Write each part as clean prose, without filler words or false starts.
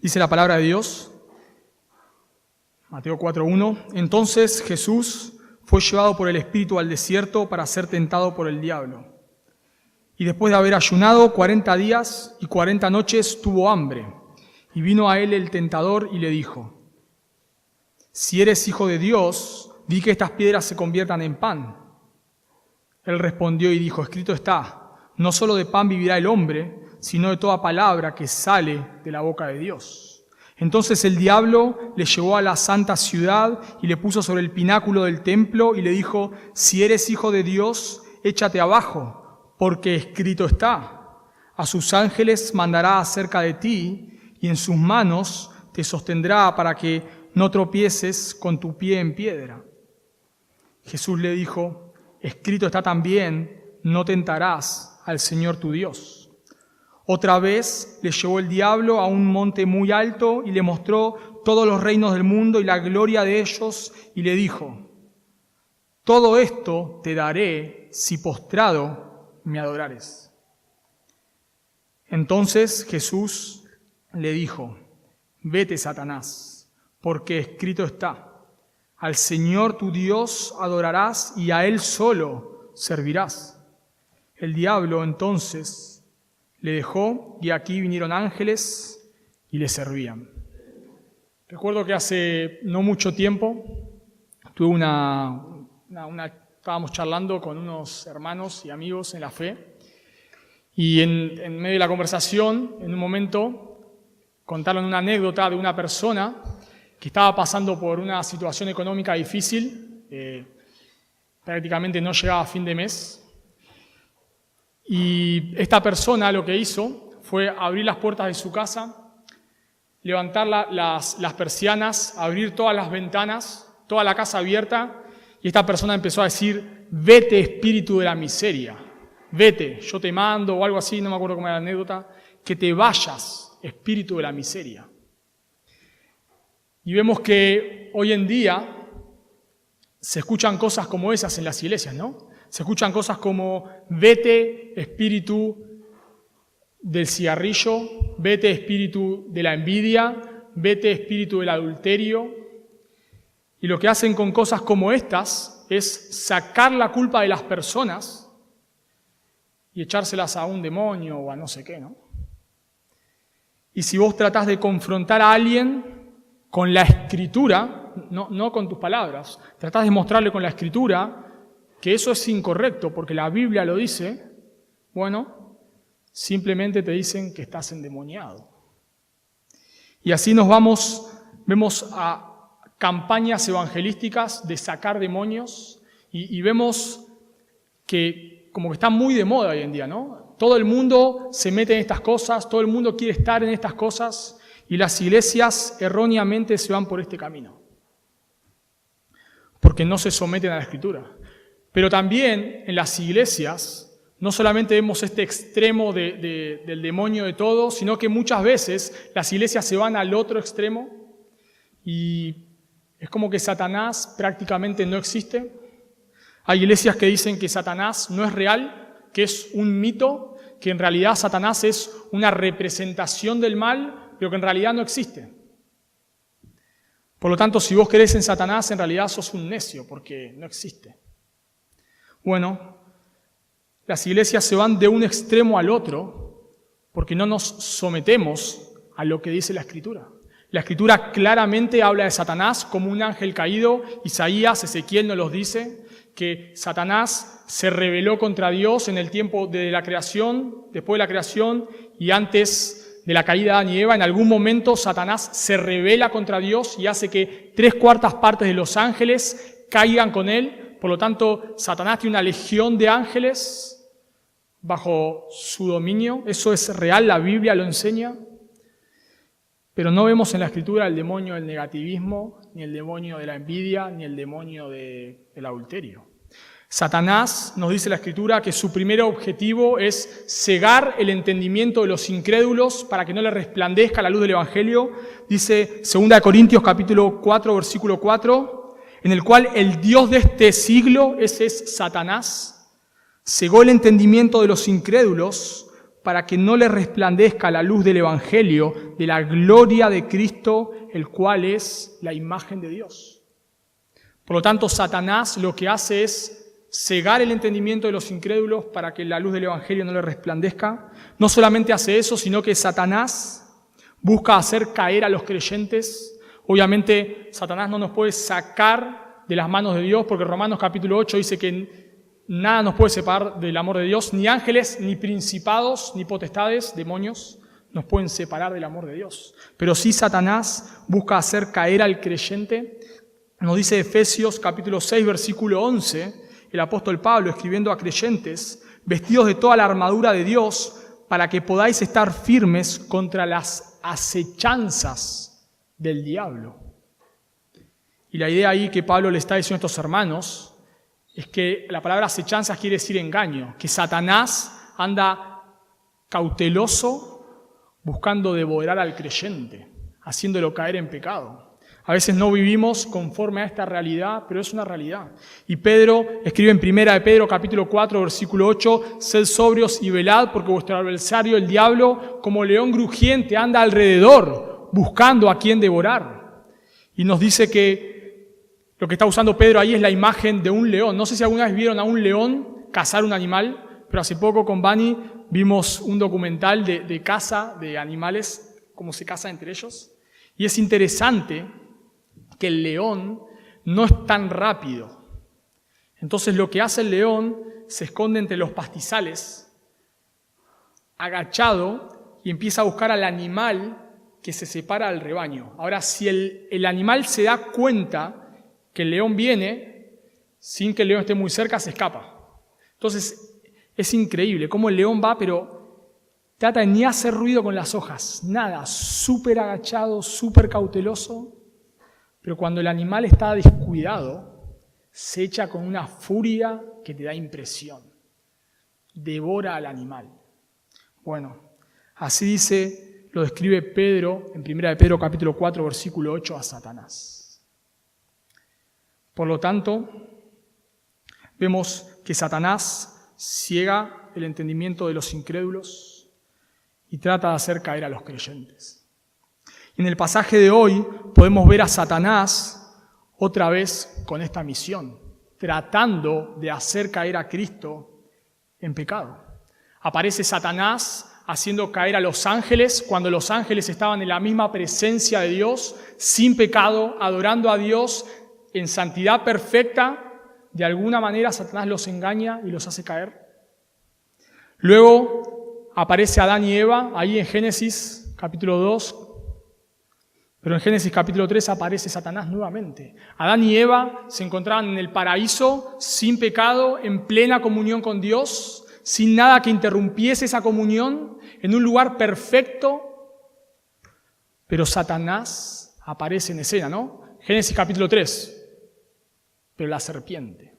Dice la palabra de Dios, Mateo 4:1, entonces Jesús fue llevado por el Espíritu al desierto para ser tentado por el diablo. Y después de haber ayunado 40 días y 40 noches tuvo hambre. Y vino a él el tentador y le dijo, si eres hijo de Dios, di que estas piedras se conviertan en pan. Él respondió y dijo, escrito está, no solo de pan vivirá el hombre, sino de toda palabra que sale de la boca de Dios. Entonces el diablo le llevó a la santa ciudad y le puso sobre el pináculo del templo y le dijo, si eres hijo de Dios, échate abajo, porque escrito está, a sus ángeles mandará acerca de ti y en sus manos te sostendrá para que no tropieces con tu pie en piedra. Jesús le dijo, escrito está también, no tentarás al Señor tu Dios. Otra vez le llevó el diablo a un monte muy alto y le mostró todos los reinos del mundo y la gloria de ellos y le dijo, todo esto te daré si postrado me adorares. Entonces Jesús le dijo, vete, Satanás, porque escrito está, al Señor tu Dios adorarás y a Él solo servirás. El diablo entonces le dejó y aquí vinieron ángeles y le servían. Recuerdo que hace no mucho tiempo tuve estábamos charlando con unos hermanos y amigos en la fe y en medio de la conversación, en un momento, contaron una anécdota de una persona que estaba pasando por una situación económica difícil, prácticamente no llegaba a fin de mes. Y esta persona lo que hizo fue abrir las puertas de su casa, levantar las persianas, abrir todas las ventanas, toda la casa abierta, y esta persona empezó a decir, vete espíritu de la miseria, vete, yo te mando, o algo así, no me acuerdo cómo era la anécdota, que te vayas, espíritu de la miseria. Y vemos que hoy en día se escuchan cosas como esas en las iglesias, ¿no? Se escuchan cosas como, vete espíritu del cigarrillo, vete espíritu de la envidia, vete espíritu del adulterio. Y lo que hacen con cosas como estas es sacar la culpa de las personas y echárselas a un demonio o a no sé qué, ¿no? Y si vos tratás de confrontar a alguien con la Escritura, no con tus palabras, tratás de mostrarle con la Escritura que eso es incorrecto porque la Biblia lo dice, bueno, simplemente te dicen que estás endemoniado. Y así vemos a campañas evangelísticas de sacar demonios y vemos que como que está muy de moda hoy en día, ¿no? Todo el mundo se mete en estas cosas, todo el mundo quiere estar en estas cosas y las iglesias erróneamente se van por este camino porque no se someten a la Escritura. Pero también en las iglesias no solamente vemos este extremo del demonio de todo, sino que muchas veces las iglesias se van al otro extremo y es como que Satanás prácticamente no existe. Hay iglesias que dicen que Satanás no es real, que es un mito, que en realidad Satanás es una representación del mal, pero que en realidad no existe. Por lo tanto, si vos crees en Satanás, en realidad sos un necio, porque no existe. Bueno, las iglesias se van de un extremo al otro porque no nos sometemos a lo que dice la Escritura. La Escritura claramente habla de Satanás como un ángel caído. Isaías, Ezequiel nos los dice, que Satanás se rebeló contra Dios en el tiempo de la creación, después de la creación y antes de la caída de Adán y Eva. En algún momento Satanás se rebela contra Dios y hace que 3/4 partes de los ángeles caigan con él. Por lo tanto, Satanás tiene una legión de ángeles bajo su dominio. Eso es real, la Biblia lo enseña. Pero no vemos en la Escritura el demonio del negativismo, ni el demonio de la envidia, ni el demonio del adulterio. Satanás, nos dice la Escritura, que su primer objetivo es cegar el entendimiento de los incrédulos para que no les resplandezca la luz del Evangelio. Dice 2 Corintios capítulo 4, versículo 4, en el cual el Dios de este siglo, ese es Satanás, cegó el entendimiento de los incrédulos para que no le resplandezca la luz del Evangelio de la gloria de Cristo, el cual es la imagen de Dios. Por lo tanto, Satanás lo que hace es cegar el entendimiento de los incrédulos para que la luz del Evangelio no le resplandezca. No solamente hace eso, sino que Satanás busca hacer caer a los creyentes. Obviamente, Satanás no nos puede sacar de las manos de Dios, porque Romanos capítulo 8 dice que nada nos puede separar del amor de Dios, ni ángeles, ni principados, ni potestades, demonios, nos pueden separar del amor de Dios. Pero sí Satanás busca hacer caer al creyente. Nos dice Efesios capítulo 6, versículo 11, el apóstol Pablo escribiendo a creyentes, vestidos de toda la armadura de Dios, para que podáis estar firmes contra las acechanzas del diablo. Y la idea ahí que Pablo le está diciendo a estos hermanos es que la palabra acechanzas quiere decir engaño, que Satanás anda cauteloso buscando devorar al creyente, haciéndolo caer en pecado. A veces no vivimos conforme a esta realidad, pero es una realidad. Y Pedro escribe en 1 de Pedro capítulo 4, versículo 8, sed sobrios y velad, porque vuestro adversario, el diablo, como león crujiente, anda alrededor, buscando a quien devorar. Y nos dice que lo que está usando Pedro ahí es la imagen de un león. No sé si alguna vez vieron a un león cazar un animal, pero hace poco con Bani vimos un documental de caza de animales, cómo se caza entre ellos. Y es interesante que el león no es tan rápido. Entonces lo que hace el león se esconde entre los pastizales, agachado, y empieza a buscar al animal que se separa del rebaño. Ahora, si el animal se da cuenta que el león viene, sin que el león esté muy cerca, se escapa. Entonces, es increíble cómo el león va, pero trata de ni hacer ruido con las hojas, nada, súper agachado, súper cauteloso, pero cuando el animal está descuidado, se echa con una furia que te da impresión. Devora al animal. Bueno, así dice, lo describe Pedro, en 1 de Pedro capítulo 4, versículo 8, a Satanás. Por lo tanto, vemos que Satanás ciega el entendimiento de los incrédulos y trata de hacer caer a los creyentes. Y en el pasaje de hoy podemos ver a Satanás otra vez con esta misión, tratando de hacer caer a Cristo en pecado. Aparece Satanás haciendo caer a los ángeles cuando los ángeles estaban en la misma presencia de Dios, sin pecado, adorando a Dios en santidad perfecta. De alguna manera Satanás los engaña y los hace caer. Luego aparece Adán y Eva, ahí en Génesis capítulo 2, pero en Génesis capítulo 3 aparece Satanás nuevamente. Adán y Eva se encontraban en el paraíso, sin pecado, en plena comunión con Dios, sin nada que interrumpiese esa comunión, en un lugar perfecto, pero Satanás aparece en escena, ¿no? Génesis capítulo 3. Pero la serpiente.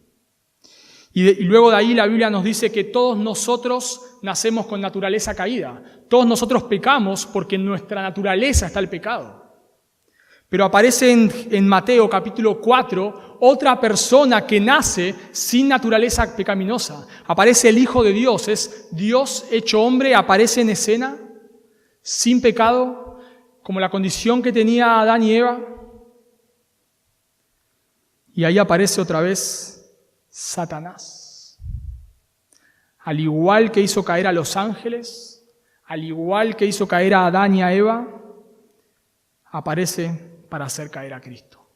Y luego de ahí la Biblia nos dice que todos nosotros nacemos con naturaleza caída. Todos nosotros pecamos porque en nuestra naturaleza está el pecado. Pero aparece en Mateo capítulo 4 otra persona que nace sin naturaleza pecaminosa. Aparece el Hijo de Dios, es Dios hecho hombre, aparece en escena, sin pecado, como la condición que tenía Adán y Eva. Y ahí aparece otra vez Satanás. Al igual que hizo caer a los ángeles, al igual que hizo caer a Adán y a Eva, aparece para hacer caer a Cristo.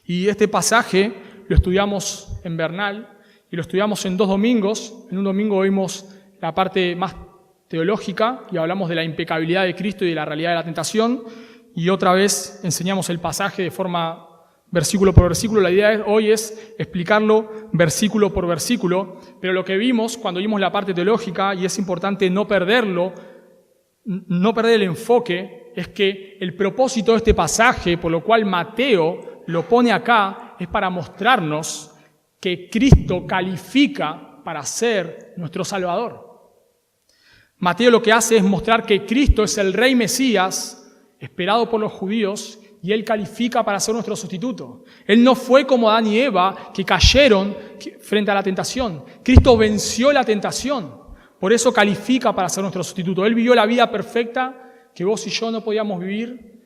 Y este pasaje lo estudiamos en Bernal y lo estudiamos en 2 domingos. En un domingo vimos la parte más teológica y hablamos de la impecabilidad de Cristo y de la realidad de la tentación. Y otra vez enseñamos el pasaje de forma versículo por versículo. La idea hoy es explicarlo versículo por versículo, pero lo que vimos cuando vimos la parte teológica, y es importante no perderlo, no perder el enfoque, es que el propósito de este pasaje, por lo cual Mateo lo pone acá, es para mostrarnos que Cristo califica para ser nuestro Salvador. Mateo lo que hace es mostrar que Cristo es el Rey Mesías, esperado por los judíos, y Él califica para ser nuestro sustituto. Él no fue como Adán y Eva, que cayeron frente a la tentación. Cristo venció la tentación. Por eso califica para ser nuestro sustituto. Él vivió la vida perfecta que vos y yo no podíamos vivir,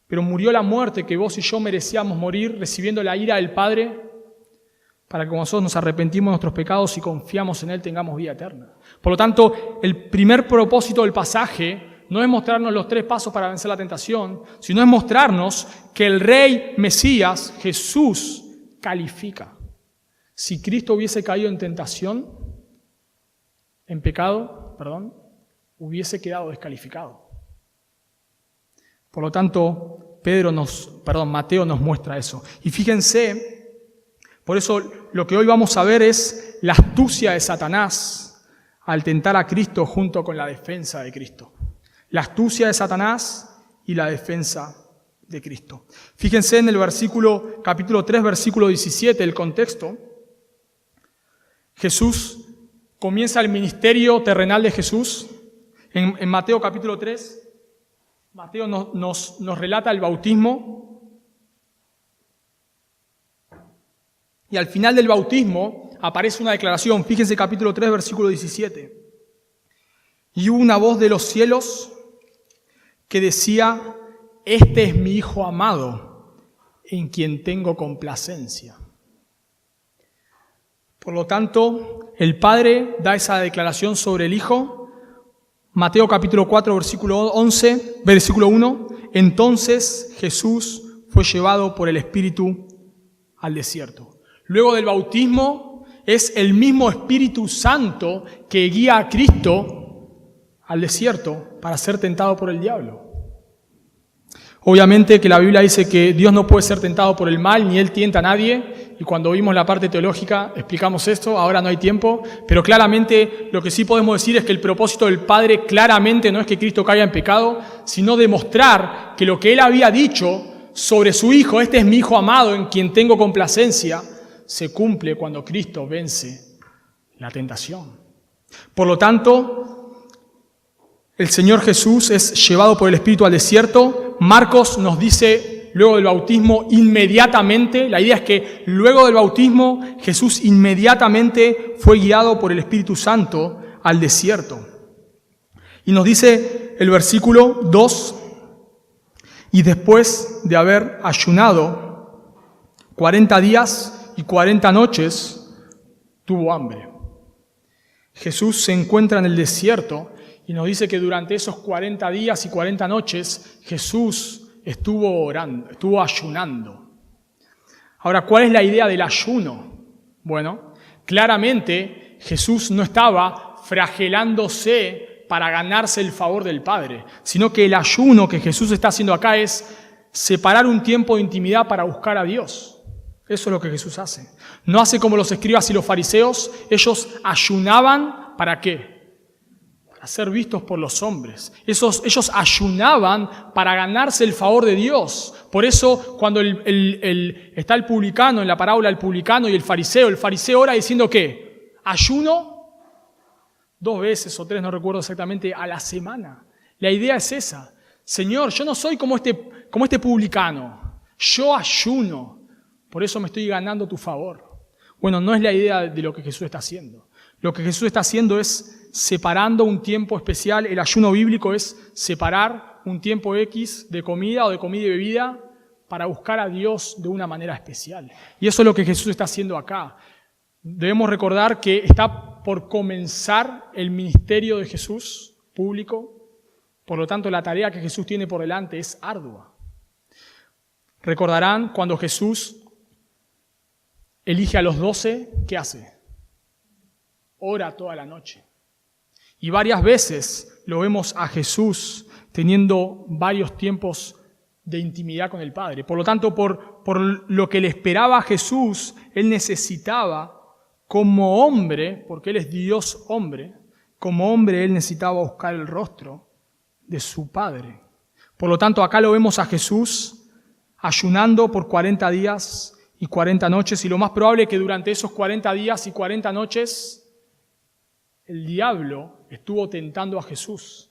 pero murió la muerte que vos y yo merecíamos morir, recibiendo la ira del Padre, para que cuando nosotros nos arrepentimos de nuestros pecados y confiamos en Él tengamos vida eterna. Por lo tanto, el primer propósito del pasaje no es mostrarnos los 3 pasos para vencer la tentación, sino es mostrarnos que el Rey Mesías, Jesús, califica. Si Cristo hubiese caído en tentación, en pecado, hubiese quedado descalificado. Por lo tanto, Mateo nos muestra eso. Y fíjense, por eso lo que hoy vamos a ver es la astucia de Satanás al tentar a Cristo junto con la defensa de Cristo. La astucia de Satanás y la defensa de Cristo. Fíjense en el capítulo 3, versículo 17, el contexto. Jesús comienza el ministerio terrenal de Jesús. En Mateo capítulo 3, Mateo nos relata el bautismo. Y al final del bautismo aparece una declaración. Fíjense capítulo 3, versículo 17. Y hubo una voz de los cielos que decía: este es mi Hijo amado, en quien tengo complacencia. Por lo tanto, el Padre da esa declaración sobre el Hijo. Mateo capítulo 4, versículo 1. Entonces Jesús fue llevado por el Espíritu al desierto. Luego del bautismo es el mismo Espíritu Santo que guía a Cristo al desierto para ser tentado por el diablo. Obviamente que la Biblia dice que Dios no puede ser tentado por el mal, ni Él tienta a nadie, y cuando vimos la parte teológica explicamos esto, ahora no hay tiempo, pero claramente lo que sí podemos decir es que el propósito del Padre claramente no es que Cristo caiga en pecado, sino demostrar que lo que Él había dicho sobre su Hijo, este es mi Hijo amado en quien tengo complacencia, se cumple cuando Cristo vence la tentación. Por lo tanto, el Señor Jesús es llevado por el Espíritu al desierto. Marcos nos dice luego del bautismo inmediatamente, la idea es que luego del bautismo Jesús inmediatamente fue guiado por el Espíritu Santo al desierto. Y nos dice el versículo 2, y después de haber ayunado 40 días y 40 noches, tuvo hambre. Jesús se encuentra en el desierto y nos dice que durante esos 40 días y 40 noches Jesús estuvo orando, estuvo ayunando. Ahora, ¿cuál es la idea del ayuno? Bueno, claramente Jesús no estaba flagelándose para ganarse el favor del Padre, sino que el ayuno que Jesús está haciendo acá es separar un tiempo de intimidad para buscar a Dios. Eso es lo que Jesús hace. No hace como los escribas y los fariseos. Ellos ayunaban, ¿para qué? Para ser vistos por los hombres. Ellos ayunaban para ganarse el favor de Dios. Por eso cuando está el publicano, en la parábola el publicano y el fariseo ora diciendo ¿qué? Ayuno 2 veces o 3, no recuerdo exactamente, a la semana. La idea es esa. Señor, yo no soy como este publicano. Yo ayuno. Por eso me estoy ganando tu favor. Bueno, no es la idea de lo que Jesús está haciendo. Lo que Jesús está haciendo es separando un tiempo especial. El ayuno bíblico es separar un tiempo X de comida o de comida y bebida para buscar a Dios de una manera especial. Y eso es lo que Jesús está haciendo acá. Debemos recordar que está por comenzar el ministerio de Jesús público. Por lo tanto, la tarea que Jesús tiene por delante es ardua. Recordarán cuando Jesús elige a los 12, ¿qué hace? Ora toda la noche. Y varias veces lo vemos a Jesús teniendo varios tiempos de intimidad con el Padre. Por lo tanto, por lo que le esperaba a Jesús, Él necesitaba, como hombre, porque Él es Dios hombre, como hombre Él necesitaba buscar el rostro de su Padre. Por lo tanto, acá lo vemos a Jesús ayunando por 40 días y 40 noches, y lo más probable es que durante esos 40 días y 40 noches el diablo estuvo tentando a Jesús.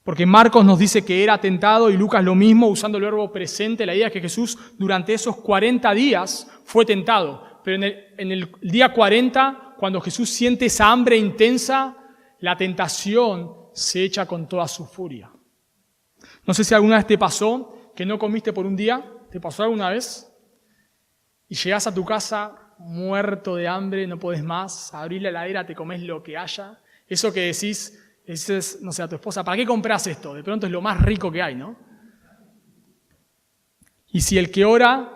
Porque Marcos nos dice que era tentado y Lucas lo mismo, usando el verbo presente. La idea es que Jesús durante esos 40 días fue tentado. Pero en el día 40, cuando Jesús siente esa hambre intensa, la tentación se echa con toda su furia. No sé si alguna vez te pasó que no comiste por un día. ¿Te pasó alguna vez? Y llegás a tu casa muerto de hambre, no podés más, abrís la heladera, te comés lo que haya. Eso que dices, no sé, a tu esposa, ¿para qué compras esto? De pronto es lo más rico que hay, ¿no? Y si el que ora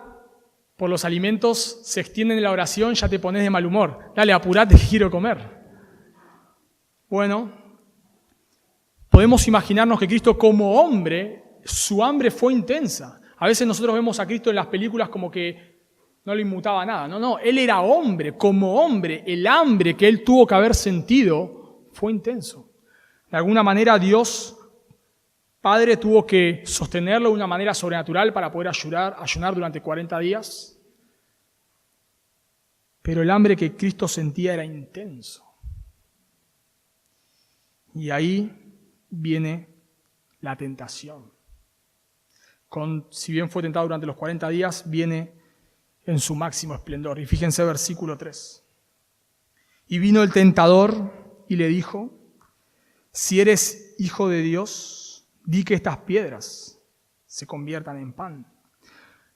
por los alimentos se extiende en la oración, ya te pones de mal humor. Dale, apurate que quiero comer. Bueno, podemos imaginarnos que Cristo como hombre, su hambre fue intensa. A veces nosotros vemos a Cristo en las películas como que no le inmutaba nada. No, Él era hombre. Como hombre, el hambre que Él tuvo que haber sentido fue intenso. De alguna manera Dios Padre tuvo que sostenerlo de una manera sobrenatural para poder ayunar durante 40 días. Pero el hambre que Cristo sentía era intenso. Y ahí viene la tentación. Si bien fue tentado durante los 40 días, viene en su máximo esplendor. Y fíjense versículo 3. Y vino el tentador y le dijo, si eres hijo de Dios, di que estas piedras se conviertan en pan.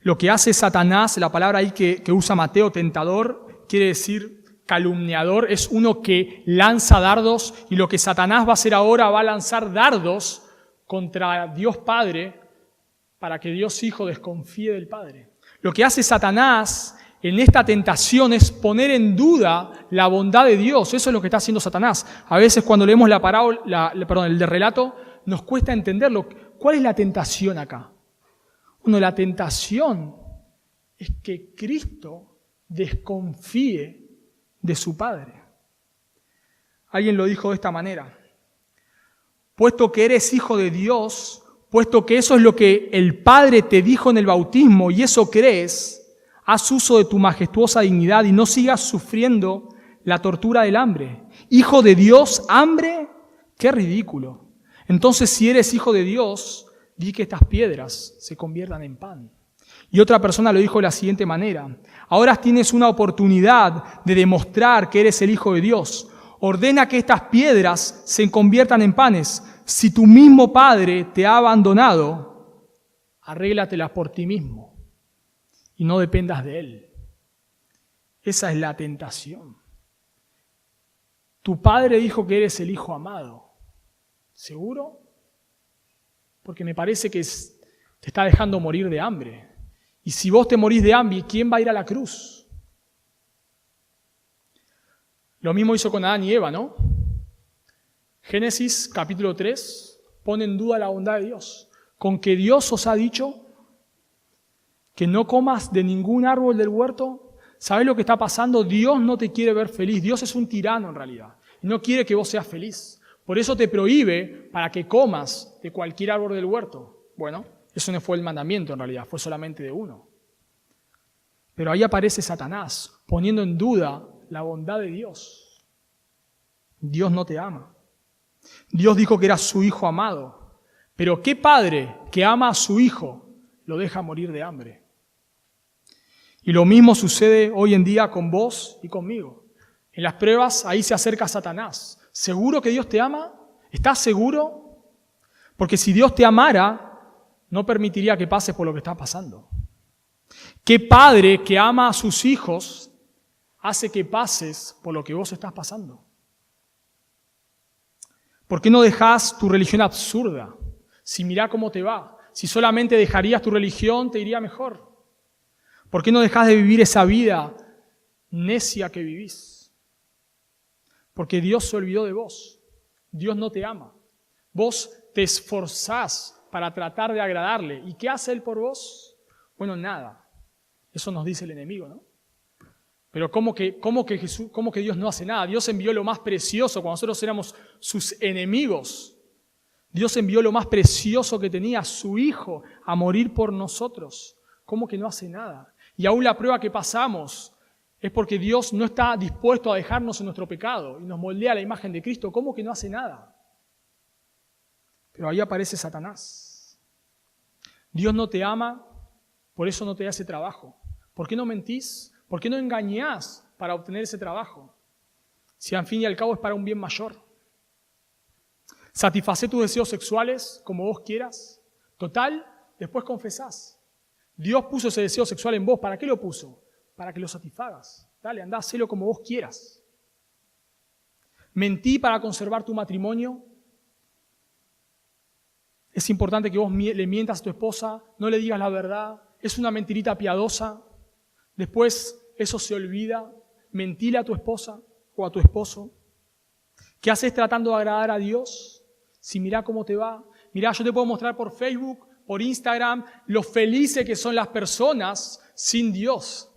Lo que hace Satanás, la palabra ahí que usa Mateo, tentador, quiere decir calumniador, es uno que lanza dardos, y lo que Satanás va a hacer ahora va a lanzar dardos contra Dios Padre para que Dios Hijo desconfíe del Padre. Lo que hace Satanás en esta tentación es poner en duda la bondad de Dios. Eso es lo que está haciendo Satanás. A veces cuando leemos el relato, nos cuesta entenderlo. ¿Cuál es la tentación acá? Bueno, la tentación es que Cristo desconfíe de su Padre. Alguien lo dijo de esta manera. Puesto que eres hijo de Dios, puesto que eso es lo que el Padre te dijo en el bautismo y eso crees, haz uso de tu majestuosa dignidad y no sigas sufriendo la tortura del hambre. Hijo de Dios, hambre, qué ridículo. Entonces, si eres hijo de Dios, di que estas piedras se conviertan en pan. Y otra persona lo dijo de la siguiente manera. Ahora tienes una oportunidad de demostrar que eres el Hijo de Dios. Ordena que estas piedras se conviertan en panes. Si tu mismo Padre te ha abandonado, arréglatelas por ti mismo y no dependas de Él. Esa es la tentación. Tu Padre dijo que eres el Hijo amado. ¿Seguro? Porque me parece que te está dejando morir de hambre. Y si vos te morís de hambre, ¿quién va a ir a la cruz? Lo mismo hizo con Adán y Eva, ¿no? Génesis capítulo 3 pone en duda la bondad de Dios. Con que Dios os ha dicho que no comas de ningún árbol del huerto. ¿Sabés lo que está pasando? Dios no te quiere ver feliz. Dios es un tirano en realidad. Y no quiere que vos seas feliz. Por eso te prohíbe para que comas de cualquier árbol del huerto. Bueno, eso no fue el mandamiento en realidad, fue solamente de uno. Pero ahí aparece Satanás poniendo en duda la bondad de Dios. Dios no te ama. Dios dijo que eras su hijo amado. Pero ¿qué padre que ama a su hijo lo deja morir de hambre? Y lo mismo sucede hoy en día con vos y conmigo. En las pruebas ahí se acerca Satanás. ¿Seguro que Dios te ama? ¿Estás seguro? Porque si Dios te amara, no permitiría que pases por lo que está pasando. ¿Qué padre que ama a sus hijos hace que pases por lo que vos estás pasando? ¿Por qué no dejás tu religión absurda? Si mirá cómo te va. Si solamente dejarías tu religión, te iría mejor. ¿Por qué no dejás de vivir esa vida necia que vivís? Porque Dios se olvidó de vos. Dios no te ama. Vos te esforzás para tratar de agradarle. ¿Y qué hace Él por vos? Bueno, nada. Eso nos dice el enemigo, ¿no? Pero ¿cómo que Dios no hace nada? Dios envió lo más precioso cuando nosotros éramos sus enemigos. Dios envió lo más precioso que tenía, su Hijo, a morir por nosotros. ¿Cómo que no hace nada? Y aún la prueba que pasamos es porque Dios no está dispuesto a dejarnos en nuestro pecado y nos moldea a la imagen de Cristo. ¿Cómo que no hace nada? Pero ahí aparece Satanás. Dios no te ama, por eso no te hace trabajo. ¿Por qué no mentís? ¿Por qué no engañás para obtener ese trabajo? Si al fin y al cabo es para un bien mayor. Satisfacé tus deseos sexuales como vos quieras. Total, después confesás. Dios puso ese deseo sexual en vos. ¿Para qué lo puso? Para que lo satisfagas. Dale, andá, hacelo como vos quieras. Mentí para conservar tu matrimonio. Es importante que vos le mientas a tu esposa, no le digas la verdad. Es una mentirita piadosa. Después eso se olvida. Mentile a tu esposa o a tu esposo. ¿Qué haces tratando de agradar a Dios? Si mirá cómo te va. Mirá, yo te puedo mostrar por Facebook, por Instagram, lo felices que son las personas sin Dios.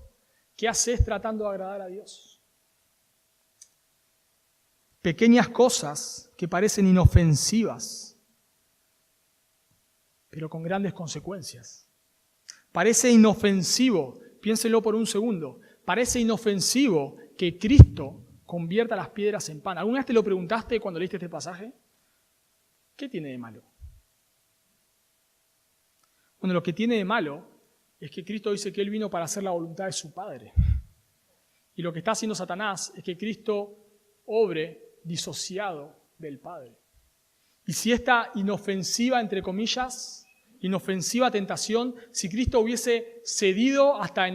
¿Qué haces tratando de agradar a Dios? Pequeñas cosas que parecen inofensivas, pero con grandes consecuencias. Parece inofensivo, piénsenlo por un segundo, parece inofensivo que Cristo convierta las piedras en pan. ¿Alguna vez te lo preguntaste cuando leíste este pasaje? ¿Qué tiene de malo? Bueno, lo que tiene de malo es que Cristo dice que Él vino para hacer la voluntad de su Padre. Y lo que está haciendo Satanás es que Cristo obre disociado del Padre. Y si esta inofensiva, entre comillas, inofensiva tentación, si Cristo hubiese cedido hasta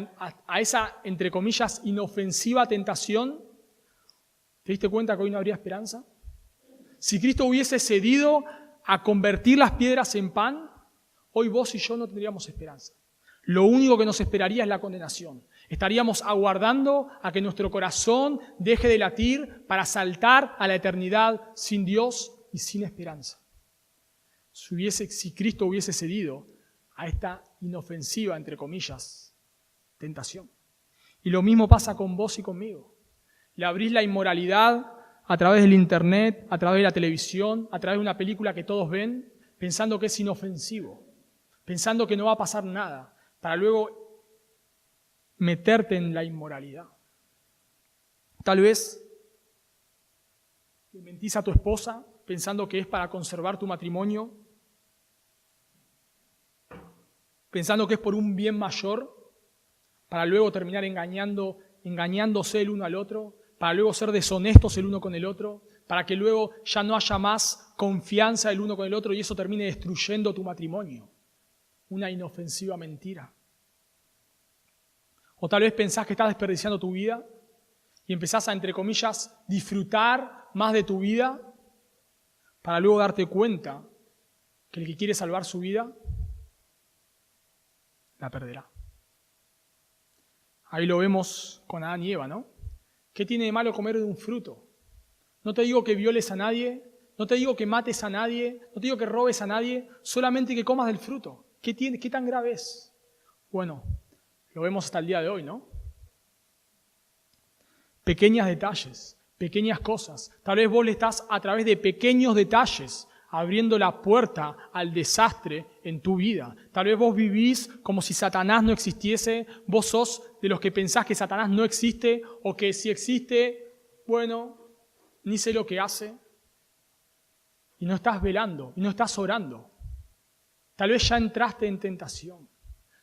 a esa, entre comillas, inofensiva tentación, ¿te diste cuenta que hoy no habría esperanza? Si Cristo hubiese cedido a convertir las piedras en pan, hoy vos y yo no tendríamos esperanza. Lo único que nos esperaría es la condenación. Estaríamos aguardando a que nuestro corazón deje de latir para saltar a la eternidad sin Dios y sin esperanza. Si Cristo hubiese cedido a esta inofensiva, entre comillas, tentación. Y lo mismo pasa con vos y conmigo. Le abrís la inmoralidad a través del internet, a través de la televisión, a través de una película que todos ven, pensando que es inofensivo, pensando que no va a pasar nada, para luego meterte en la inmoralidad. Tal vez le mentís a tu esposa pensando que es para conservar tu matrimonio, pensando que es por un bien mayor, para luego terminar engañándose el uno al otro, para luego ser deshonestos el uno con el otro, para que luego ya no haya más confianza el uno con el otro y eso termine destruyendo tu matrimonio. Una inofensiva mentira. O tal vez pensás que estás desperdiciando tu vida y empezás a, entre comillas, disfrutar más de tu vida para luego darte cuenta que el que quiere salvar su vida la perderá. Ahí lo vemos con Adán y Eva, ¿no? ¿Qué tiene de malo comer de un fruto? No te digo que violes a nadie, no te digo que mates a nadie, no te digo que robes a nadie, solamente que comas del fruto. ¿Qué tan grave es? Bueno, lo vemos hasta el día de hoy, ¿no? Pequeños detalles, pequeñas cosas. Tal vez vos le estás a través de pequeños detalles abriendo la puerta al desastre en tu vida. Tal vez vos vivís como si Satanás no existiese, vos sos de los que pensás que Satanás no existe o que si existe, bueno, ni sé lo que hace. Y no estás velando, y no estás orando. Tal vez ya entraste en tentación.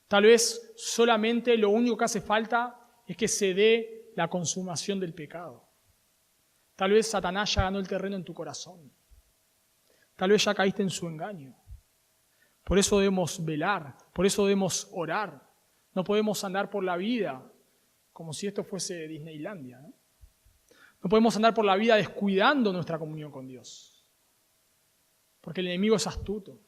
Tal vez solamente lo único que hace falta es que se dé la consumación del pecado. Tal vez Satanás ya ganó el terreno en tu corazón. Tal vez ya caíste en su engaño. Por eso debemos velar, por eso debemos orar. No podemos andar por la vida como si esto fuese Disneylandia, ¿no? No podemos andar por la vida descuidando nuestra comunión con Dios. Porque el enemigo es astuto.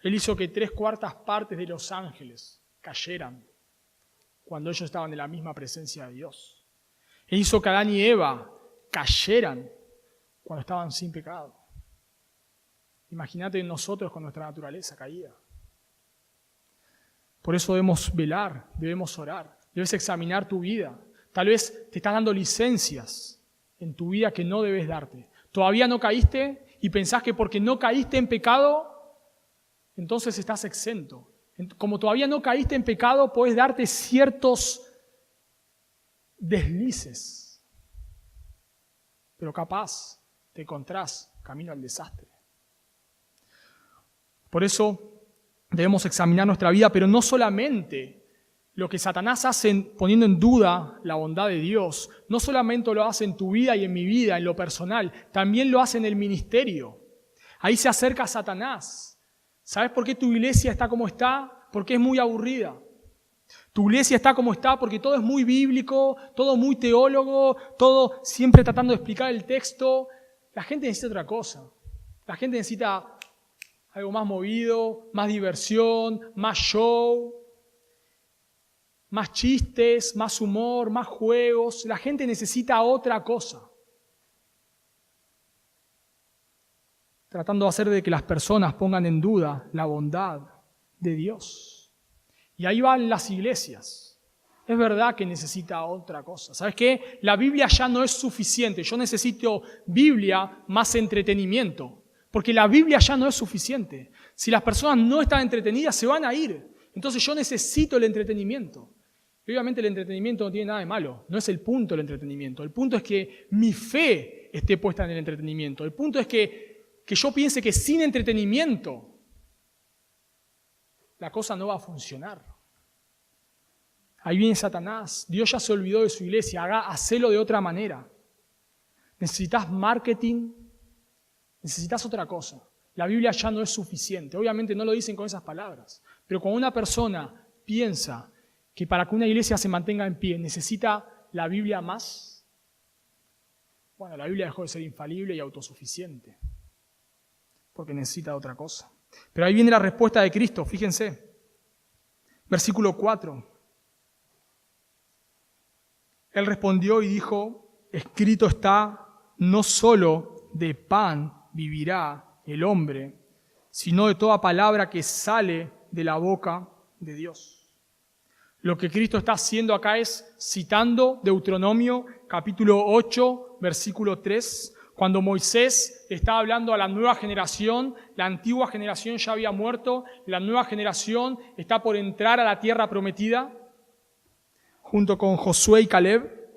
Él hizo que 3/4 partes de los ángeles cayeran cuando ellos estaban en la misma presencia de Dios. Él hizo que Adán y Eva cayeran cuando estaban sin pecado. Imagínate nosotros con nuestra naturaleza caída. Por eso debemos velar, debemos orar, debes examinar tu vida. Tal vez te estás dando licencias en tu vida que no debes darte. Todavía no caíste y pensás que porque no caíste en pecado, entonces estás exento. Como todavía no caíste en pecado, podés darte ciertos deslices. Pero capaz te encontrás camino al desastre. Por eso debemos examinar nuestra vida, pero no solamente lo que Satanás hace poniendo en duda la bondad de Dios, no solamente lo hace en tu vida y en mi vida, en lo personal, también lo hace en el ministerio. Ahí se acerca Satanás. ¿Sabes por qué tu iglesia está como está? Porque es muy aburrida. Tu iglesia está como está porque todo es muy bíblico, todo muy teólogo, todo siempre tratando de explicar el texto. La gente necesita otra cosa. La gente necesita algo más movido, más diversión, más show, más chistes, más humor, más juegos. La gente necesita otra cosa. Tratando de hacer de que las personas pongan en duda la bondad de Dios. Y ahí van las iglesias. Es verdad que necesita otra cosa. ¿Sabes qué? La Biblia ya no es suficiente. Yo necesito Biblia más entretenimiento. Porque la Biblia ya no es suficiente. Si las personas no están entretenidas, se van a ir. Entonces yo necesito el entretenimiento. Y obviamente el entretenimiento no tiene nada de malo. No es el punto del entretenimiento. El punto es que mi fe esté puesta en el entretenimiento. El punto es que yo piense que sin entretenimiento la cosa no va a funcionar. Ahí viene Satanás. Dios ya se olvidó de su iglesia. Hacelo de otra manera. Necesitas marketing. Necesitas otra cosa. La Biblia ya no es suficiente. Obviamente no lo dicen con esas palabras. Pero cuando una persona piensa que para que una iglesia se mantenga en pie necesita la Biblia más, bueno, la Biblia dejó de ser infalible y autosuficiente. Porque necesita otra cosa. Pero ahí viene la respuesta de Cristo, fíjense. Versículo 4. Él respondió y dijo, escrito está, no solo de pan vivirá el hombre, sino de toda palabra que sale de la boca de Dios. Lo que Cristo está haciendo acá es citando Deuteronomio capítulo 8, versículo 3, cuando Moisés estaba hablando a la nueva generación, la antigua generación ya había muerto, la nueva generación está por entrar a la tierra prometida, junto con Josué y Caleb.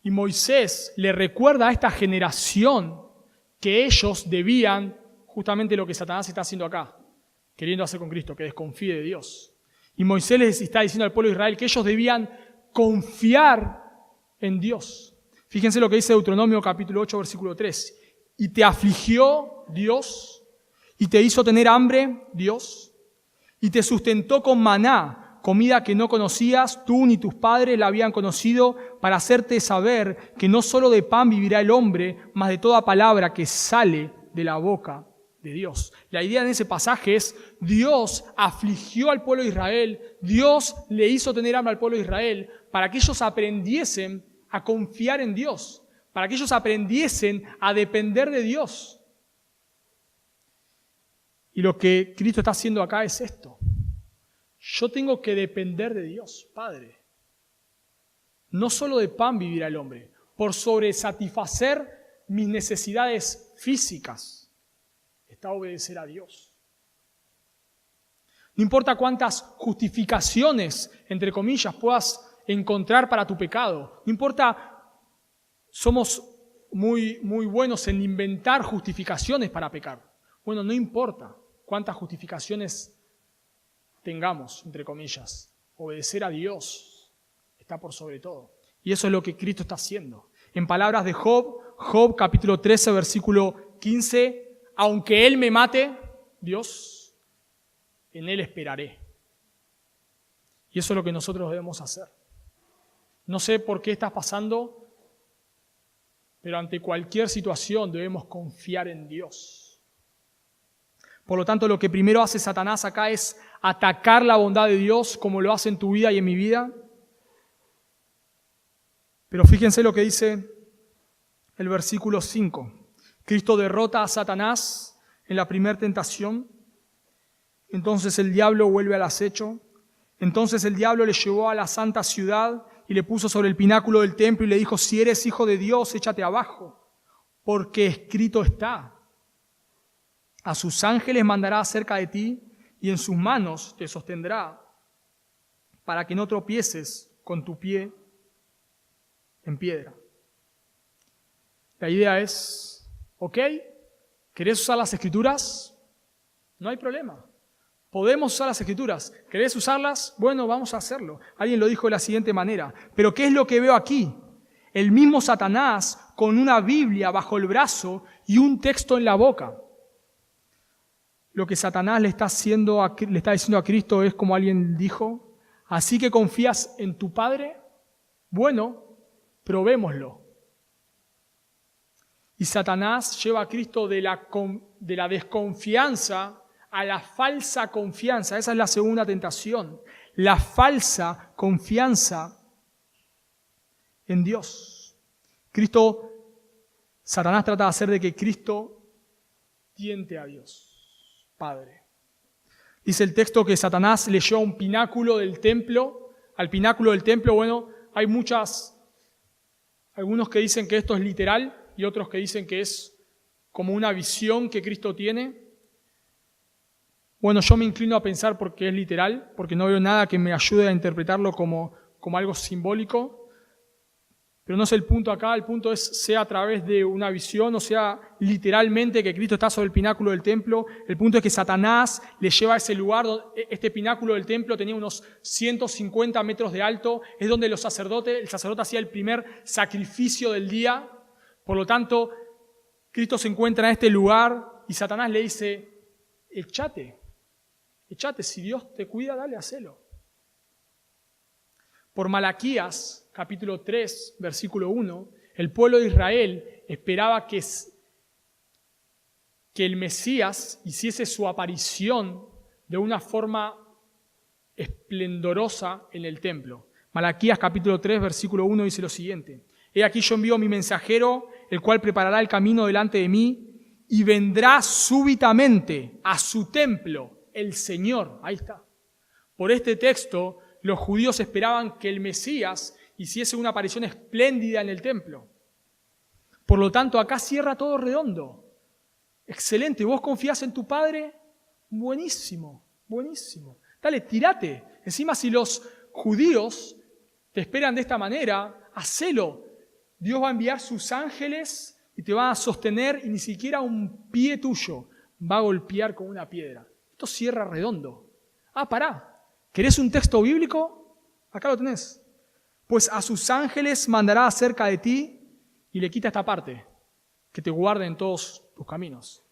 Y Moisés le recuerda a esta generación que ellos debían justamente lo que Satanás está haciendo acá, queriendo hacer con Cristo, que desconfíe de Dios. Y Moisés les está diciendo al pueblo de Israel que ellos debían confiar en Dios. Fíjense lo que dice Deuteronomio capítulo 8, versículo 3. Y te afligió Dios, y te hizo tener hambre Dios, y te sustentó con maná, comida que no conocías, tú ni tus padres la habían conocido, para hacerte saber que no solo de pan vivirá el hombre, mas de toda palabra que sale de la boca de Dios. La idea en ese pasaje es, Dios afligió al pueblo de Israel, Dios le hizo tener hambre al pueblo de Israel, para que ellos aprendiesen a confiar en Dios, para que ellos aprendiesen a depender de Dios. Y lo que Cristo está haciendo acá es esto. Yo tengo que depender de Dios, Padre. No solo de pan vivirá el hombre, por sobresatisfacer mis necesidades físicas, está obedecer a Dios. No importa cuántas justificaciones, entre comillas, puedas encontrar para tu pecado. No importa, somos muy buenos en inventar justificaciones para pecar. Bueno, no importa cuántas justificaciones tengamos, entre comillas. Obedecer a Dios está por sobre todo. Y eso es lo que Cristo está haciendo. En palabras de Job capítulo 13, versículo 15, aunque Él me mate, Dios, en Él esperaré. Y eso es lo que nosotros debemos hacer. No sé por qué estás pasando, pero ante cualquier situación debemos confiar en Dios. Por lo tanto, lo que primero hace Satanás acá es atacar la bondad de Dios como lo hace en tu vida y en mi vida. Pero fíjense lo que dice el versículo 5. Cristo derrota a Satanás en la primera tentación. Entonces el diablo vuelve al acecho. Entonces el diablo le llevó a la santa ciudad y le puso sobre el pináculo del templo y le dijo, si eres hijo de Dios, échate abajo, porque escrito está. A sus ángeles mandará acerca de ti y en sus manos te sostendrá para que no tropieces con tu pie en piedra. La idea es, ¿ok? ¿Querés usar las Escrituras? No hay problema. Podemos usar las Escrituras. ¿Querés usarlas? Bueno, vamos a hacerlo. Alguien lo dijo de la siguiente manera. Pero ¿qué es lo que veo aquí? El mismo Satanás con una Biblia bajo el brazo y un texto en la boca. Lo que Satanás le está diciendo a Cristo es como alguien dijo: ¿así que confías en tu Padre? Bueno, probémoslo. Y Satanás lleva a Cristo de la desconfianza a la falsa confianza. Esa es la segunda tentación, la falsa confianza en Dios. Satanás trata de hacer de que Cristo tiente a Dios Padre. Dice el texto que Satanás le lleva a un pináculo del templo. Al pináculo del templo, bueno, hay algunos que dicen que esto es literal y otros que dicen que es como una visión que Cristo tiene. Bueno, yo me inclino a pensar porque es literal, porque no veo nada que me ayude a interpretarlo como algo simbólico. Pero no es el punto acá, el punto es sea a través de una visión o sea literalmente que Cristo está sobre el pináculo del templo. El punto es que Satanás le lleva a ese lugar. Este pináculo del templo tenía unos 150 metros de alto, es donde el sacerdote hacía el primer sacrificio del día. Por lo tanto, Cristo se encuentra en este lugar y Satanás le dice: échate, si Dios te cuida, dale, hacelo. Por Malaquías, capítulo 3, versículo 1, el pueblo de Israel esperaba que el Mesías hiciese su aparición de una forma esplendorosa en el templo. Malaquías, capítulo 3, versículo 1 dice lo siguiente: He aquí yo envío a mi mensajero, el cual preparará el camino delante de mí, y vendrá súbitamente a su templo el Señor. Ahí está. Por este texto, los judíos esperaban que el Mesías hiciese una aparición espléndida en el templo. Por lo tanto, acá cierra todo redondo. Excelente, ¿vos confías en tu Padre? Buenísimo, buenísimo. Dale, tirate. Encima, si los judíos te esperan de esta manera, hacelo. Dios va a enviar sus ángeles y te va a sostener y ni siquiera un pie tuyo va a golpear con una piedra. Esto cierra redondo. Pará. ¿Querés un texto bíblico? Acá lo tenés. Pues a sus ángeles mandará acerca de ti, y le quita esta parte, que te guarde en todos tus caminos.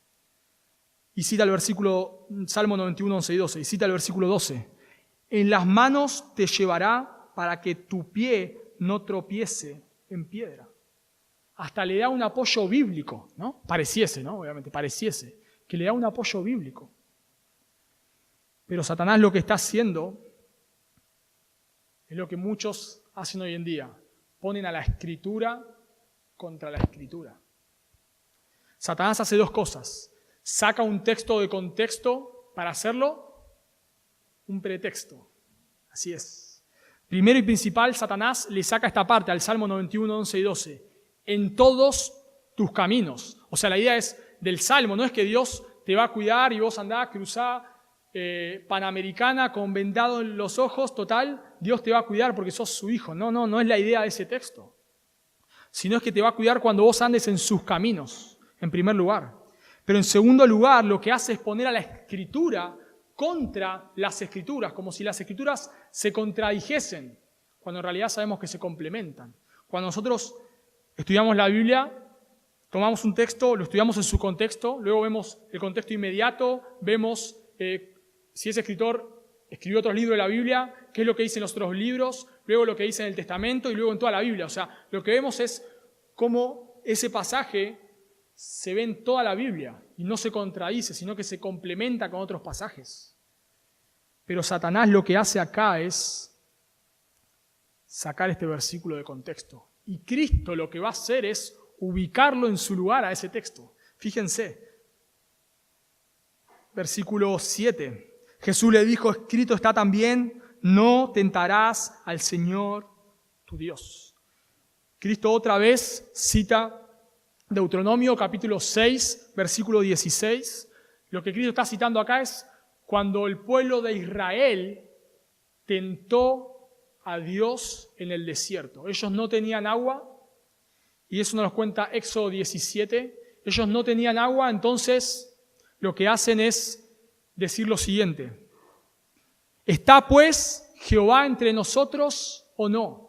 Y cita el versículo, Salmo 91, 11 y 12, y cita el versículo 12. En las manos te llevará para que tu pie no tropiece en piedra. Hasta le da un apoyo bíblico, ¿no? Pareciese, ¿no? Obviamente, pareciese, que le da un apoyo bíblico. Pero Satanás lo que está haciendo es lo que muchos hacen hoy en día. Ponen a la Escritura contra la Escritura. Satanás hace dos cosas. Saca un texto de contexto para hacerlo un pretexto. Así es. Primero y principal, Satanás le saca esta parte al Salmo 91, 11 y 12. En todos tus caminos. O sea, la idea es del Salmo. No es que Dios te va a cuidar y vos andás, cruzá Panamericana con vendado en los ojos, total, Dios te va a cuidar porque sos su hijo. No es la idea de ese texto. Sino es que te va a cuidar cuando vos andes en sus caminos, en primer lugar. Pero en segundo lugar, lo que hace es poner a la Escritura contra las Escrituras, como si las Escrituras se contradijesen, cuando en realidad sabemos que se complementan. Cuando nosotros estudiamos la Biblia, tomamos un texto, lo estudiamos en su contexto, luego vemos el contexto inmediato, vemos si ese escritor escribió otros libros de la Biblia, qué es lo que dicen los otros libros, luego lo que dice en el Testamento y luego en toda la Biblia. O sea, lo que vemos es cómo ese pasaje se ve en toda la Biblia y no se contradice, sino que se complementa con otros pasajes. Pero Satanás lo que hace acá es sacar este versículo de contexto. Y Cristo lo que va a hacer es ubicarlo en su lugar a ese texto. Fíjense, versículo 7. Jesús le dijo: escrito está también, no tentarás al Señor tu Dios. Cristo otra vez cita Deuteronomio capítulo 6, versículo 16. Lo que Cristo está citando acá es cuando el pueblo de Israel tentó a Dios en el desierto. Ellos no tenían agua, y eso nos lo cuenta Éxodo 17. Ellos no tenían agua, entonces lo que hacen es decir lo siguiente: ¿está pues Jehová entre nosotros o no?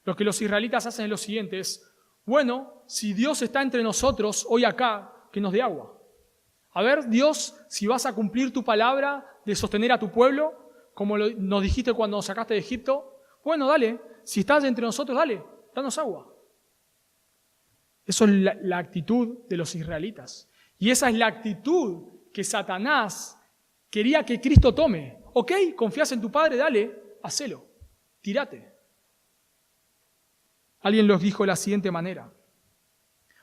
Lo que los israelitas hacen es lo siguiente, es Bueno, si Dios está entre nosotros hoy acá, que nos dé agua. A ver, Dios, si vas a cumplir tu palabra de sostener a tu pueblo, como nos dijiste cuando nos sacaste de Egipto, bueno, dale, si estás entre nosotros, dale, danos agua. Eso es la actitud de los israelitas. Y esa es la actitud que Satanás quería que Cristo tome. Ok, confías en tu Padre, dale, hacelo, tírate. Alguien los dijo de la siguiente manera: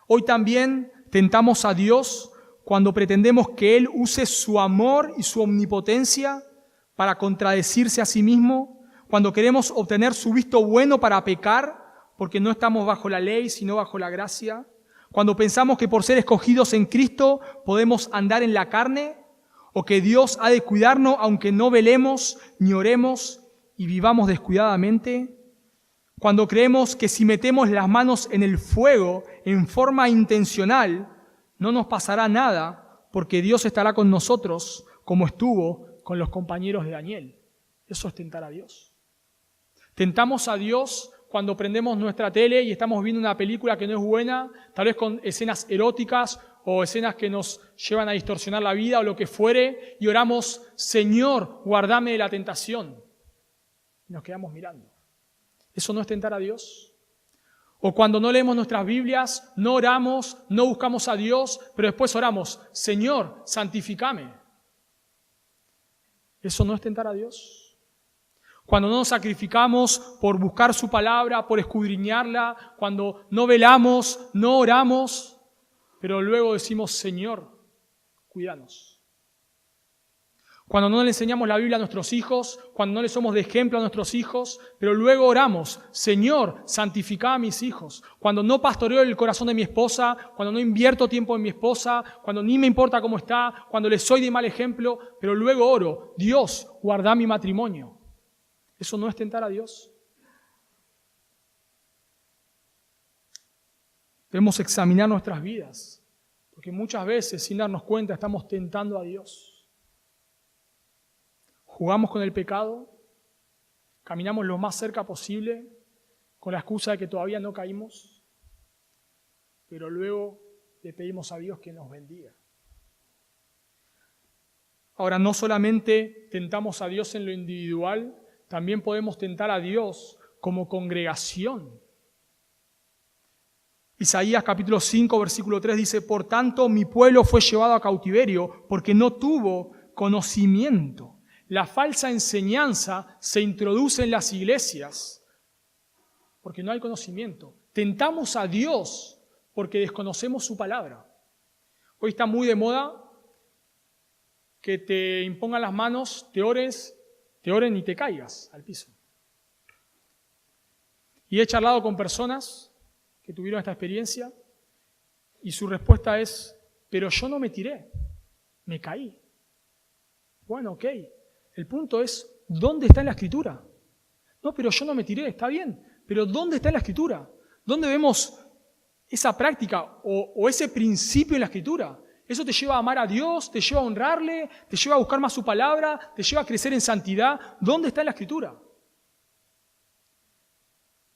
hoy también tentamos a Dios cuando pretendemos que Él use su amor y su omnipotencia para contradecirse a sí mismo, cuando queremos obtener su visto bueno para pecar, porque no estamos bajo la ley, sino bajo la gracia, cuando pensamos que por ser escogidos en Cristo podemos andar en la carne, o que Dios ha de cuidarnos aunque no velemos ni oremos y vivamos descuidadamente, cuando creemos que si metemos las manos en el fuego en forma intencional, no nos pasará nada, porque Dios estará con nosotros como estuvo con los compañeros de Daniel. Eso es tentar a Dios. Tentamos a Dios cuando prendemos nuestra tele y estamos viendo una película que no es buena, tal vez con escenas eróticas o escenas que nos llevan a distorsionar la vida o lo que fuere, y oramos: Señor, guárdame de la tentación. Y nos quedamos mirando. ¿Eso no es tentar a Dios? O cuando no leemos nuestras Biblias, no oramos, no buscamos a Dios, pero después oramos: Señor, santifícame. ¿Eso no es tentar a Dios? Cuando no nos sacrificamos por buscar su palabra, por escudriñarla, cuando no velamos, no oramos, pero luego decimos: Señor, cuídanos. Cuando no le enseñamos la Biblia a nuestros hijos, cuando no le somos de ejemplo a nuestros hijos, pero luego oramos: Señor, santifica a mis hijos. Cuando no pastoreo el corazón de mi esposa, cuando no invierto tiempo en mi esposa, cuando ni me importa cómo está, cuando le soy de mal ejemplo, pero luego oro: Dios, guarda mi matrimonio. ¿Eso no es tentar a Dios? Debemos examinar nuestras vidas, porque muchas veces, sin darnos cuenta, estamos tentando a Dios. Jugamos con el pecado, caminamos lo más cerca posible con la excusa de que todavía no caímos, pero luego le pedimos a Dios que nos bendiga. Ahora, no solamente tentamos a Dios en lo individual, también podemos tentar a Dios como congregación. Isaías capítulo 5, versículo 3 dice: por tanto, mi pueblo fue llevado a cautiverio porque no tuvo conocimiento. La falsa enseñanza se introduce en las iglesias porque no hay conocimiento. Tentamos a Dios porque desconocemos su palabra. Hoy está muy de moda que te impongan las manos, te oren y te caigas al piso. Y he charlado con personas que tuvieron esta experiencia y su respuesta es: pero yo no me tiré, me caí. Bueno, ok. El punto es: ¿dónde está en la Escritura? No, pero yo no me tiré, está bien, pero ¿dónde está en la Escritura? ¿Dónde vemos esa práctica o ese principio en la Escritura? Eso te lleva a amar a Dios, te lleva a honrarle, te lleva a buscar más su palabra, te lleva a crecer en santidad. ¿Dónde está en la Escritura?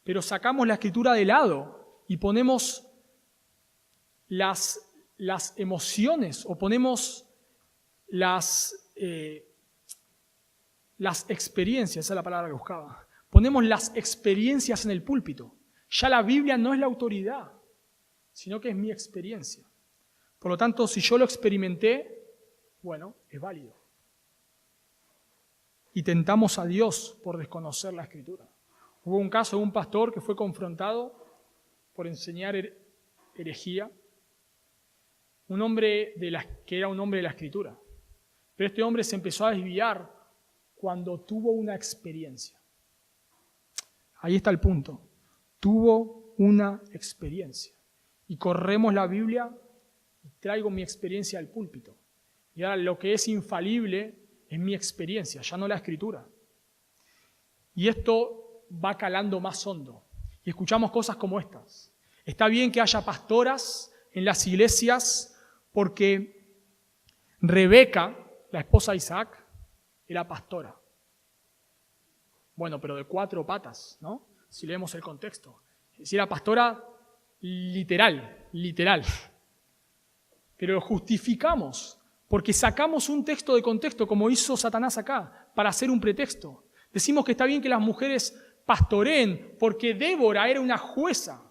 Pero sacamos la Escritura de lado y ponemos las emociones o ponemos las experiencias, esa es la palabra que buscaba. Ponemos las experiencias en el púlpito. Ya la Biblia no es la autoridad, sino que es mi experiencia. Por lo tanto, si yo lo experimenté, bueno, es válido. Y tentamos a Dios por desconocer la Escritura. Hubo un caso de un pastor que fue confrontado por enseñar herejía. Un hombre que era un hombre de la Escritura. Pero este hombre se empezó a desviar cuando tuvo una experiencia. Ahí está el punto. Tuvo una experiencia. Y corremos la Biblia y traigo mi experiencia al púlpito. Y ahora lo que es infalible es mi experiencia, ya no la Escritura. Y esto va calando más hondo. Y escuchamos cosas como estas. Está bien que haya pastoras en las iglesias porque Rebeca, la esposa de Isaac, era pastora. Bueno, pero de 4 patas, ¿no? Si leemos el contexto. Si era pastora literal. Pero lo justificamos porque sacamos un texto de contexto, como hizo Satanás acá, para hacer un pretexto. Decimos que está bien que las mujeres pastoreen porque Débora era una jueza.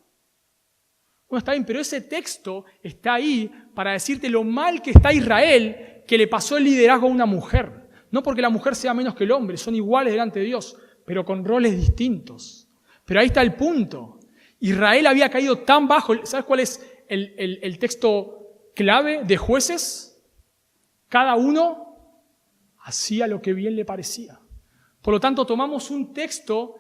Bueno, está bien, pero ese texto está ahí para decirte lo mal que está Israel, que le pasó el liderazgo a una mujer. No porque la mujer sea menos que el hombre, son iguales delante de Dios, pero con roles distintos. Pero ahí está el punto. Israel había caído tan bajo. ¿Sabes cuál es el texto clave de Jueces? Cada uno hacía lo que bien le parecía. Por lo tanto, tomamos un texto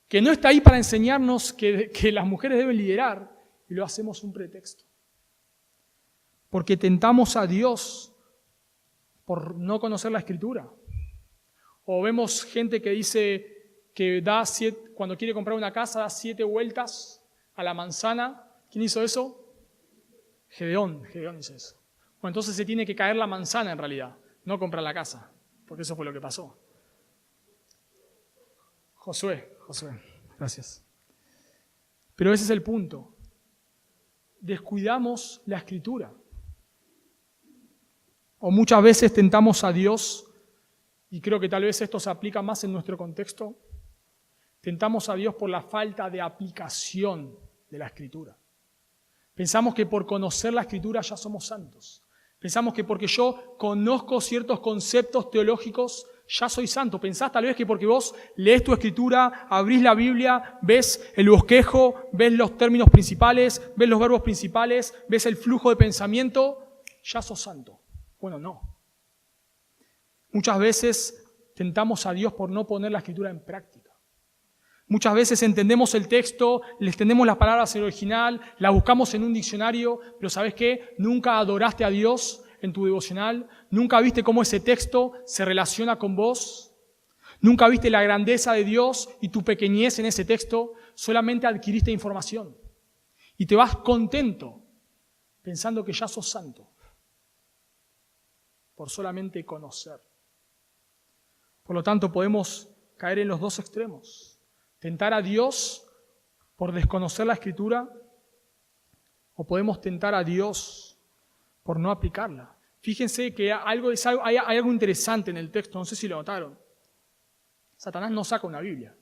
que no está ahí para enseñarnos que las mujeres deben liderar y lo hacemos un pretexto. Porque tentamos a Dios por no conocer la Escritura. O vemos gente que dice que cuando quiere comprar una casa da 7 vueltas a la manzana. ¿Quién hizo eso? Gedeón hizo eso. Bueno, entonces se tiene que caer la manzana en realidad, no comprar la casa, porque eso fue lo que pasó. Josué, gracias. Pero ese es el punto. Descuidamos la Escritura. O muchas veces tentamos a Dios, y creo que tal vez esto se aplica más en nuestro contexto, tentamos a Dios por la falta de aplicación de la Escritura. Pensamos que por conocer la Escritura ya somos santos. Pensamos que porque yo conozco ciertos conceptos teológicos ya soy santo. Pensás tal vez que porque vos lees tu Escritura, abrís la Biblia, ves el bosquejo, ves los términos principales, ves los verbos principales, ves el flujo de pensamiento, ya sos santo. Bueno, no. Muchas veces tentamos a Dios por no poner la Escritura en práctica. Muchas veces entendemos el texto, le entendemos las palabras en el original, las buscamos en un diccionario, pero ¿sabes qué? Nunca adoraste a Dios en tu devocional, nunca viste cómo ese texto se relaciona con vos, nunca viste la grandeza de Dios y tu pequeñez en ese texto, solamente adquiriste información. Y te vas contento pensando que ya sos santo por solamente conocer. Por lo tanto, podemos caer en los dos extremos. Tentar a Dios por desconocer la Escritura, o podemos tentar a Dios por no aplicarla. Fíjense que hay algo interesante en el texto, no sé si lo notaron. Satanás no saca una Biblia.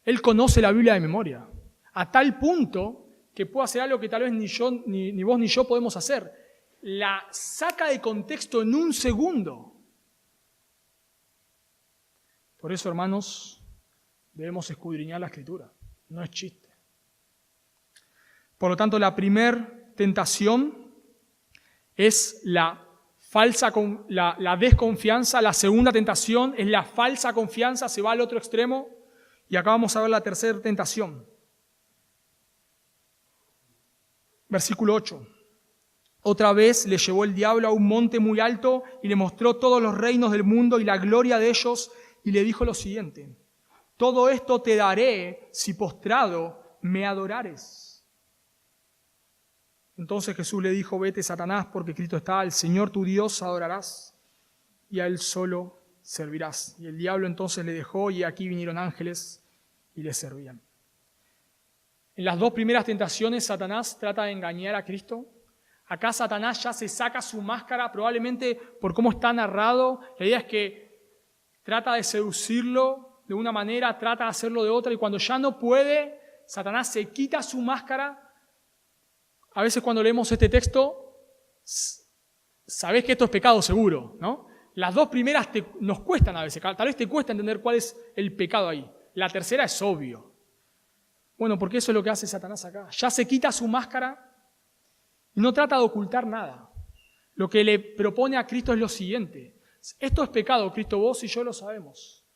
Él conoce la Biblia de memoria, a tal punto que puede hacer algo que tal vez ni vos ni yo podemos hacer. La saca de contexto en un segundo. Por eso, hermanos, debemos escudriñar la Escritura. No es chiste. Por lo tanto, la primera tentación es la desconfianza. La segunda tentación es la falsa confianza, se va al otro extremo. Y acá vamos a ver la tercera tentación. Versículo 8. Otra vez le llevó el diablo a un monte muy alto y le mostró todos los reinos del mundo y la gloria de ellos, y le dijo lo siguiente: todo esto te daré si postrado me adorares. Entonces Jesús le dijo: vete, Satanás, porque escrito está: al Señor tu Dios adorarás y a Él solo servirás. Y el diablo entonces le dejó, y aquí vinieron ángeles y le servían. En las dos primeras tentaciones, Satanás trata de engañar a Cristo. Acá Satanás ya se saca su máscara, probablemente por cómo está narrado. La idea es que trata de seducirlo de una manera, trata de hacerlo de otra, y cuando ya no puede, Satanás se quita su máscara. A veces cuando leemos este texto, sabés que esto es pecado seguro, ¿no? Las dos primeras nos cuestan a veces, tal vez te cuesta entender cuál es el pecado ahí. La tercera es obvio. Bueno, porque eso es lo que hace Satanás acá. Ya se quita su máscara y no trata de ocultar nada. Lo que le propone a Cristo es lo siguiente: esto es pecado, Cristo, vos y yo lo sabemos.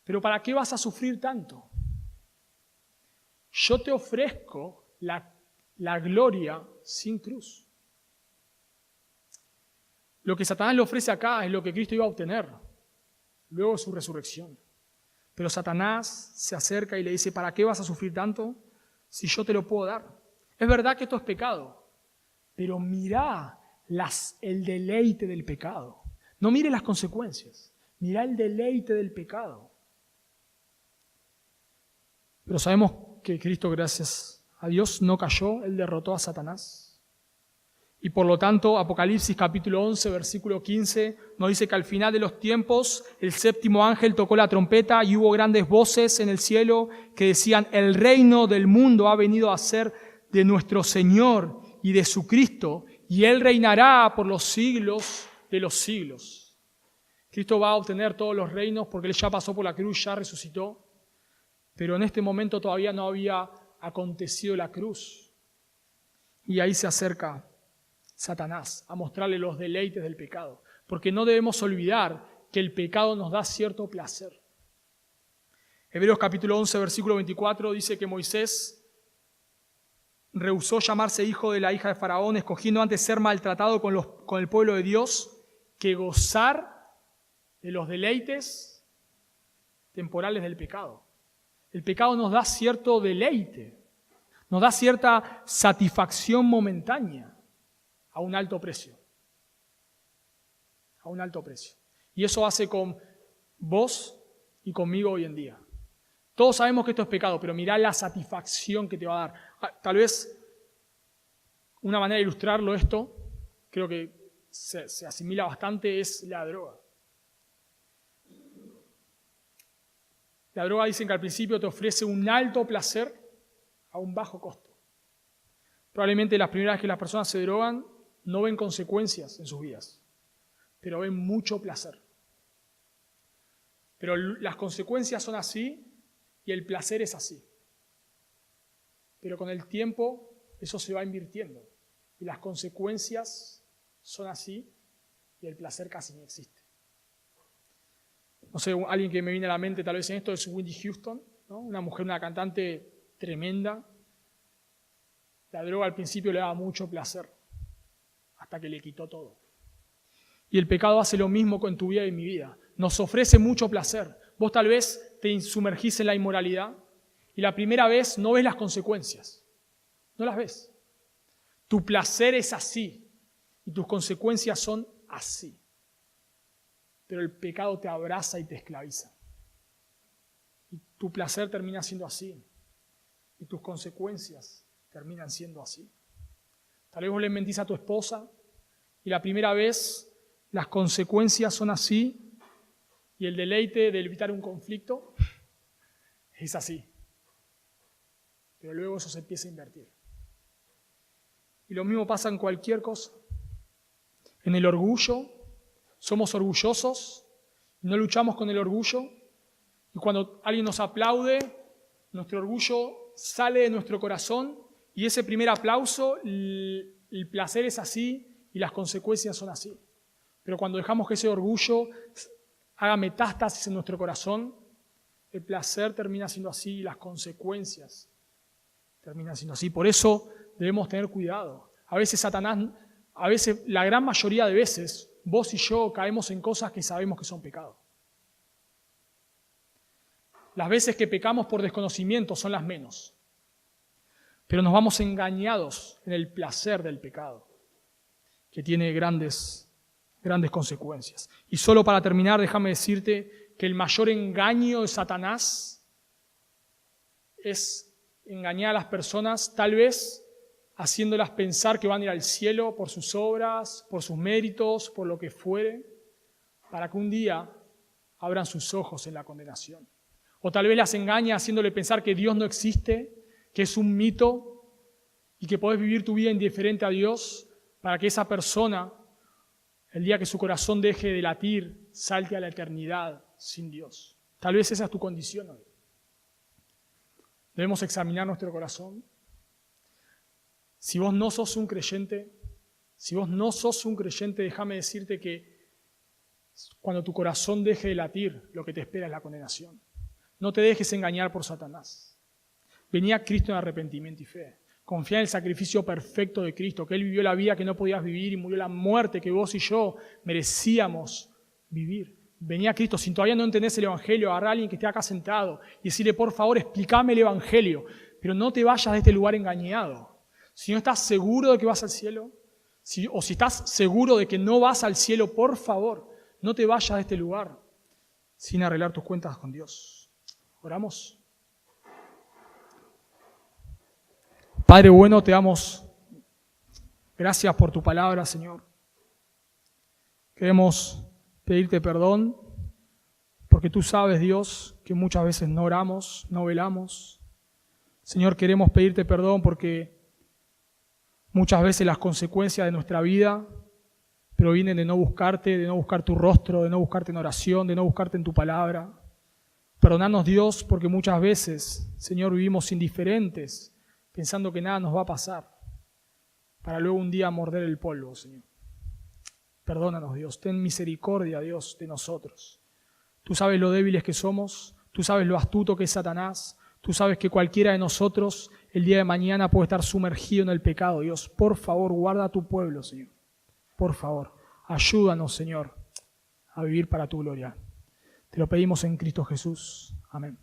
Pero ¿para qué vas a sufrir tanto? Yo te ofrezco la gloria sin cruz. Lo que Satanás le ofrece acá es lo que Cristo iba a obtener luego de su resurrección. Pero Satanás se acerca y le dice: ¿para qué vas a sufrir tanto si yo te lo puedo dar? Es verdad que esto es pecado, pero mirá el deleite del pecado. No mire las consecuencias, mirá el deleite del pecado. Pero sabemos que Cristo, gracias a Dios, no cayó, Él derrotó a Satanás. Y por lo tanto, Apocalipsis capítulo 11, versículo 15, nos dice que al final de los tiempos, el séptimo ángel tocó la trompeta y hubo grandes voces en el cielo que decían: el reino del mundo ha venido a ser de nuestro Señor y de su Cristo, y Él reinará por los siglos de los siglos. Cristo va a obtener todos los reinos porque Él ya pasó por la cruz, ya resucitó, pero en este momento todavía no había acontecido la cruz. Y ahí se acerca Satanás a mostrarle los deleites del pecado, porque no debemos olvidar que el pecado nos da cierto placer. Hebreos capítulo 11, versículo 24 dice que Moisés rehusó llamarse hijo de la hija de Faraón, escogiendo antes ser maltratado con el pueblo de Dios que gozar de los deleites temporales del pecado. El pecado nos da cierto deleite, nos da cierta satisfacción momentánea a un alto precio. A un alto precio. Y eso hace con vos y conmigo hoy en día. Todos sabemos que esto es pecado, pero mirá la satisfacción que te va a dar. Tal vez una manera de ilustrarlo esto, creo que se asimila bastante, es la droga. La droga, dicen que al principio te ofrece un alto placer a un bajo costo. Probablemente las primeras veces que las personas se drogan no ven consecuencias en sus vidas, pero ven mucho placer. Pero las consecuencias son así y el placer es así. Pero con el tiempo eso se va invirtiendo y las consecuencias son así y el placer casi ni existe. No sé, alguien que me viene a la mente tal vez en esto es Whitney Houston, ¿no? Una mujer, una cantante tremenda. La droga al principio le daba mucho placer, hasta que le quitó todo. Y el pecado hace lo mismo con tu vida y en mi vida. Nos ofrece mucho placer. Vos tal vez te sumergís en la inmoralidad y la primera vez no ves las consecuencias. No las ves. Tu placer es así y tus consecuencias son así. Pero el pecado te abraza y te esclaviza. Y tu placer termina siendo así. Y tus consecuencias terminan siendo así. Tal vez vos le mentís a tu esposa y la primera vez las consecuencias son así y el deleite de evitar un conflicto es así. Pero luego eso se empieza a invertir. Y lo mismo pasa en cualquier cosa. En el orgullo, somos orgullosos, no luchamos con el orgullo y cuando alguien nos aplaude, nuestro orgullo sale de nuestro corazón y ese primer aplauso, el placer es así y las consecuencias son así. Pero cuando dejamos que ese orgullo haga metástasis en nuestro corazón, el placer termina siendo así y las consecuencias terminan siendo así. Por eso debemos tener cuidado. A veces Satanás, la gran mayoría de veces, vos y yo caemos en cosas que sabemos que son pecado. Las veces que pecamos por desconocimiento son las menos. Pero nos vamos engañados en el placer del pecado, que tiene grandes consecuencias. Y solo para terminar, déjame decirte que el mayor engaño de Satanás es engañar a las personas, tal vez haciéndolas pensar que van a ir al cielo por sus obras, por sus méritos, por lo que fuere, para que un día abran sus ojos en la condenación. O tal vez las engaña haciéndole pensar que Dios no existe, que es un mito y que podés vivir tu vida indiferente a Dios para que esa persona, el día que su corazón deje de latir, salte a la eternidad sin Dios. Tal vez esa es tu condición hoy. Debemos examinar nuestro corazón. Si vos no sos un creyente, déjame decirte que cuando tu corazón deje de latir, lo que te espera es la condenación. No te dejes engañar por Satanás. Vení a Cristo en arrepentimiento y fe. Confía en el sacrificio perfecto de Cristo, que Él vivió la vida que no podías vivir y murió la muerte que vos y yo merecíamos vivir. Vení a Cristo. Si todavía no entendés el Evangelio, agarrá a alguien que esté acá sentado y decirle, por favor, explícame el Evangelio. Pero no te vayas de este lugar engañado. Si no estás seguro de que vas al cielo, o si estás seguro de que no vas al cielo, por favor, no te vayas de este lugar sin arreglar tus cuentas con Dios. Oramos. Padre bueno, te damos gracias por tu palabra, Señor. Queremos pedirte perdón porque tú sabes, Dios, que muchas veces no oramos, no velamos. Señor, queremos pedirte perdón porque muchas veces las consecuencias de nuestra vida provienen de no buscarte, de no buscar tu rostro, de no buscarte en oración, de no buscarte en tu palabra. Perdonanos, Dios, porque muchas veces, Señor, vivimos indiferentes, pensando que nada nos va a pasar, para luego un día morder el polvo, Señor. Perdónanos, Dios. Ten misericordia, Dios, de nosotros. Tú sabes lo débiles que somos, tú sabes lo astuto que es Satanás, tú sabes que cualquiera de nosotros el día de mañana puede estar sumergido en el pecado, Dios. Por favor, guarda a tu pueblo, Señor. Por favor, ayúdanos, Señor, a vivir para tu gloria. Te lo pedimos en Cristo Jesús. Amén.